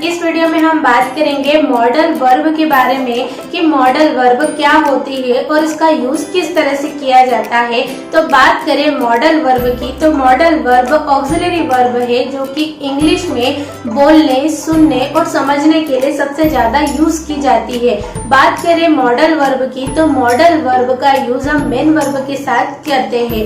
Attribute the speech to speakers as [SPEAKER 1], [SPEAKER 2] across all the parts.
[SPEAKER 1] इस वीडियो में हम बात करेंगे मॉडल वर्ब के बारे में कि मॉडल वर्ब क्या होती है और इसका यूज किस तरह से किया जाता है। तो बात करें मॉडल वर्ब की, तो मॉडल वर्ब ऑक्सिलरी वर्ब है जो कि इंग्लिश में बोलने, सुनने और समझने के लिए सबसे ज्यादा यूज की जाती है। बात करें मॉडल वर्ब की, तो मॉडल वर्ब का यूज हम मेन वर्ब के साथ करते हैं।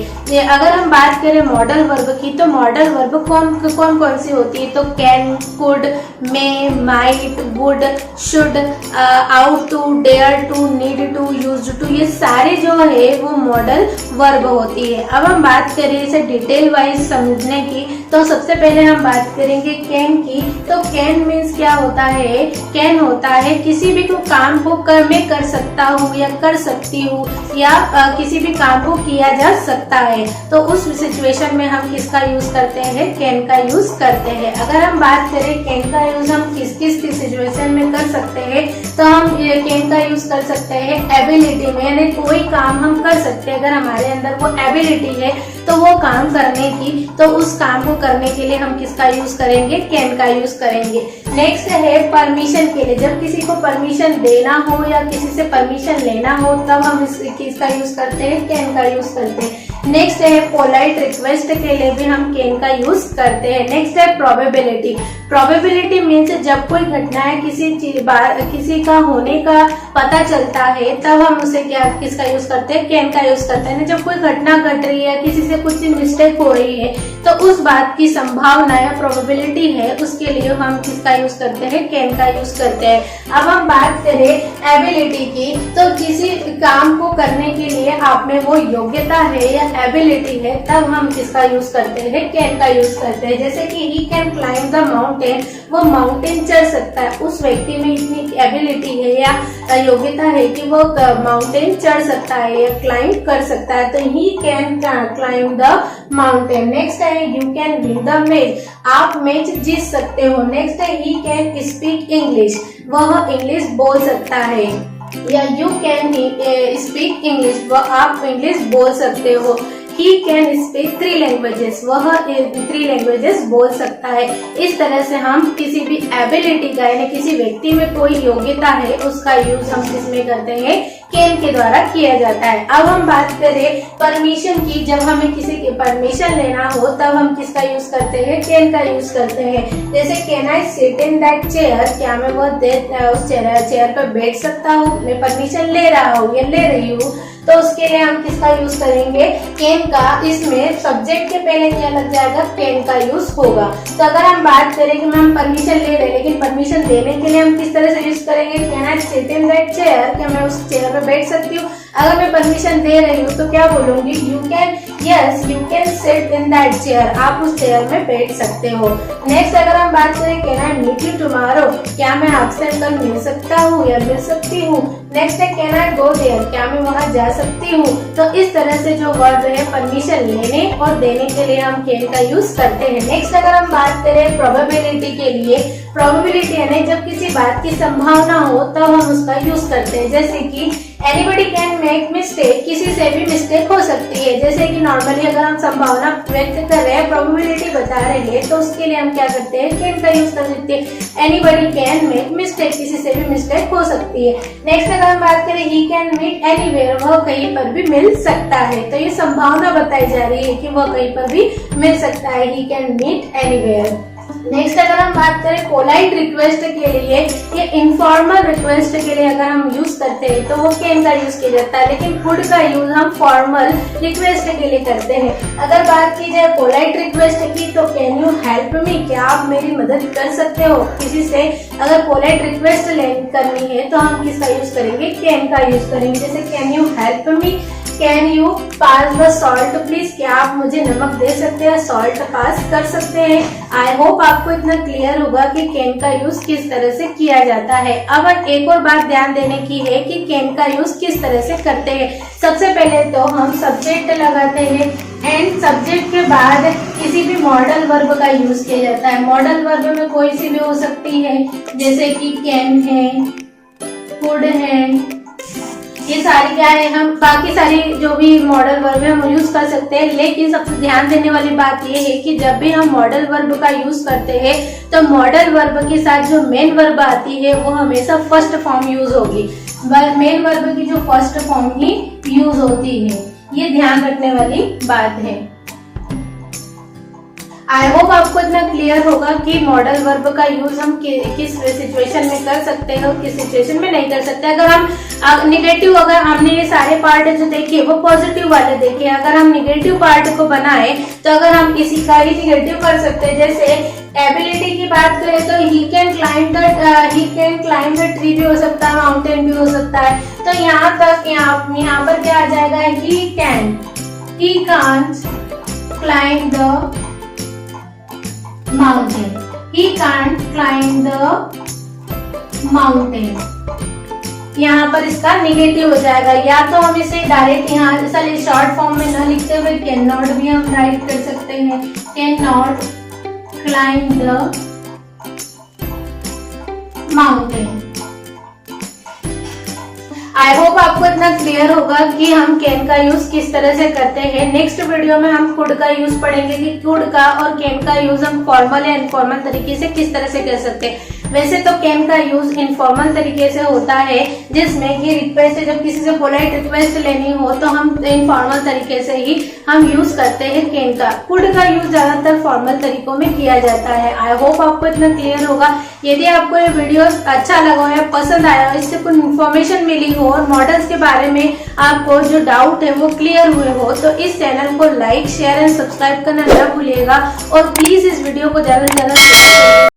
[SPEAKER 1] अगर हम बात करें मॉडल वर्ब की, तो मॉडल वर्ब कौन कौन सी होती है, तो can, could, may, might, would, should, ought to, dare to, need to, use to, ये सारे जो है वो मॉडल वर्ब होती है। अब हम बात करें इसे डिटेल वाइज समझने की, तो सबसे पहले हम बात करेंगे कैन की। तो कैन मीन्स क्या होता है, कैन होता है किसी भी काम को मैं कर सकता हूँ या कर सकती हूँ या किसी भी काम को किया जा सकता है। तो उस सिचुएशन में हम किसका यूज करते हैं, कैन का यूज करते हैं। अगर हम बात करें कैन का यूज हम किस किस सिचुएशन में कर सकते हैं, तो हम कैन का यूज कर सकते हैं एबिलिटी में, यानी कोई काम हम कर सकते हैं अगर हमारे अंदर वो एबिलिटी है तो वो काम करने की, तो उस काम को करने के लिए हम किसका यूज करेंगे, कैन का यूज करेंगे। नेक्स्ट है परमिशन के लिए, जब किसी को परमिशन देना हो या किसी से परमिशन लेना हो तब हम किसका यूज करते हैं, कैन का यूज करते हैं। नेक्स्ट है पोलाइट रिक्वेस्ट के लिए भी हम कैन का यूज करते हैं। नेक्स्ट है प्रोबेबिलिटी। प्रोबेबिलिटी मीन्स जब कोई घटना है किसी का होने का पता चलता है तब हम उसे किसका यूज करते हैं, कैन का यूज करते हैं। जब कोई घटना घट रही है, किसी से कुछ मिस्टेक हो रही है तो उस बात की संभावना या प्रोबेबिलिटी है उसके लिए हम किसका यूज करते हैं, कैन का यूज करते हैं। अब हम बात करें एबिलिटी की, तो किसी काम को करने के लिए आप में वो योग्यता है या एबिलिटी है तब हम किसका यूज करते हैं, कैन का यूज करते हैं। जैसे कि ही कैन क्लाइंब द माउंटेन, वो माउंटेन चढ़ सकता है, उस व्यक्ति में इतनी एबिलिटी है या योग्यता है कि वो माउंटेन चढ़ सकता है या क्लाइंब कर सकता है, तो he can climb the mountain. Next है you can win the match, आप मैच जीत सकते हो। नेक्स्ट है ही कैन स्पीक इंग्लिश, वह इंग्लिश बोल सकता है, या यू कैन स्पीक इंग्लिश, वह आप इंग्लिश बोल सकते हो। He can speak 3 languages, वह 3 languages बोल सकता है। इस तरह से हम किसी भी एबिलिटी का यानी किसी व्यक्ति में कोई योग्यता है उसका यूज हम किसमें करते हैं, कैन के द्वारा किया जाता है। अब हम बात करें परमिशन की, जब हमें किसी की परमिशन लेना हो तब हम किसका यूज करते हैं, कैन का यूज करते हैं। जैसे can I sit in that chair, क्या मैं वो उस चेयर पर बैठ सकता हूँ, मैं परमिशन ले रहा हूँ या ले रही हूँ, तो उसके लिए हम किसका यूज करेंगे, कैन का। इसमें सब्जेक्ट के पहले क्या लग जाएगा, कैन का यूज होगा। तो अगर हम बात करें कि हम परमिशन ले रहे हैं लेकिन परमिशन देने के लिए हम किस तरह से यूज करेंगे, can I sit in that chair, क्या मैं उस चेयर पर बैठ सकती हूँ। अगर मैं परमिशन दे रही हूँ तो क्या बोलूंगी, you can, yes you can sit in that chair, आप उस चेयर में बैठ सकते हो। नेक्स्ट अगर हम बात करें can I meet you tomorrow, क्या मैं आपसे कल मिल सकता हूँ या मिल सकती हूँ। नेक्स्ट है कैन आई गो देयर, क्या मैं वहां जा सकती हूँ। तो इस तरह से जो वर्ड है परमिशन लेने और देने के लिए हम कैन का यूज करते हैं। नेक्स्ट अगर हम बात करें प्रोबेबिलिटी के लिए, प्रोबेबिलिटी यानी जब किसी बात की संभावना हो तब हम उसका यूज करते हैं। जैसे कि एनीबडी कैन मेक मिस्टेक, किसी से भी मिस्टेक हो सकती है। जैसे कि नॉर्मली अगर हम संभावना व्यक्त कर रहे हैं, प्रोबेबिलिटी बता रहे हैं, तो उसके लिए हम क्या करते हैं, कैन का यूज कर सकते हैं। एनीबडी कैन मेक मिस्टेक, किसी से भी मिस्टेक हो सकती है। नेक्स्ट अगर हम बात करें ही कैन मीट एनीवेयर, वह कहीं पर भी मिल सकता है, तो ये संभावना बताई जा रही है कि वह कहीं पर भी मिल सकता है, he can meet anywhere. Next अगर हम बात करें पोलाइट रिक्वेस्ट के लिए या इनफॉर्मल रिक्वेस्ट के लिए अगर हम यूज करते हैं तो वो कैन का यूज किया जाता है, लेकिन कुड का यूज हम फॉर्मल रिक्वेस्ट के लिए करते हैं। अगर बात की जाए पोलाइट रिक्वेस्ट की, तो कैन यू हेल्प मी, क्या आप मेरी मदद कर सकते हो। किसी से अगर पोलाइट रिक्वेस्ट करनी है तो हम किसका यूज करेंगे, कैन का यूज करेंगे। जैसे can you help me, can you pass the salt please, क्या आप मुझे नमक दे सकते हैं, सॉल्ट पास कर सकते हैं। आई होप आपको इतना क्लियर होगा कि कैन का यूज किस तरह से किया जाता है। अब एक और बात ध्यान देने की है कि कैन का यूज किस तरह से करते हैं। सबसे पहले तो हम सब्जेक्ट लगाते हैं एंड सब्जेक्ट के बाद किसी भी मॉडल वर्ब का यूज किया जाता है। मॉडल वर्ब में कोई सी भी हो सकती है, जैसे कि कैन है, कुड है, ये सारी क्या है, हम बाकी सारी जो भी मॉडल वर्ब है हम यूज कर सकते हैं, लेकिन सबसे ध्यान देने वाली बात ये है कि जब भी हम मॉडल वर्ब का यूज करते हैं तो मॉडल वर्ब के साथ जो मेन वर्ब आती है वो हमेशा फर्स्ट फॉर्म यूज होगी। मेन वर्ब की जो फर्स्ट फॉर्म ही यूज होती है, ये ध्यान रखने वाली बात है। आई होप आपको इतना क्लियर होगा कि मॉडल वर्ब का यूज हम किस सिचुएशन में कर सकते हैं और किस सिचुएशन में नहीं कर सकते। अगर हम निगेटिव, अगर हमने ये सारे पार्ट जो देखे वो पॉजिटिव वाले देखे, अगर हम निगेटिव पार्ट को बनाए तो अगर हम इसी का ही निगेटिव कर सकते हैं। जैसे एबिलिटी की बात करें तो he can climb the tree भी हो सकता है, माउंटेन भी हो सकता है। तो यहाँ तक यहाँ पर क्या आ जाएगा, he can't climb the mountain. He can't climb the mountain. यहाँ पर इसका निगेटिव हो जाएगा, या तो हम इसे डायरेक्ट यहाँ शॉर्ट फॉर्म में न लिखते हुए कैन नॉट भी हम राइट कर सकते हैं, can not climb the mountain. I hope आपको इतना क्लियर होगा कि हम कैन का यूज किस तरह से करते हैं। नेक्स्ट वीडियो में हम कुड का यूज पढ़ेंगे कि कुड का और कैन का यूज हम फॉर्मल या इनफॉर्मल तरीके से किस तरह से कर सकते हैं। वैसे तो कैन का यूज इनफॉर्मल तरीके से होता है, जिसमें कि रिक्वेस्ट, जब किसी से पोलाइट रिक्वेस्ट लेनी हो तो हम इनफॉर्मल तरीके से ही हम यूज करते हैं कैन का। कुड का यूज ज्यादातर फॉर्मल तरीकों में किया जाता है। आई होप आपको इतना क्लियर होगा। यदि आपको ये वीडियो अच्छा लगा हो या पसंद आया हो, इससे कुछ इन्फॉर्मेशन मिली हो और मॉडल्स के बारे में आपको जो डाउट है वो क्लियर हुए हो, तो इस चैनल को लाइक, शेयर एंड सब्सक्राइब करना न भूलिएगा और प्लीज इस वीडियो को ज्यादा से ज्यादा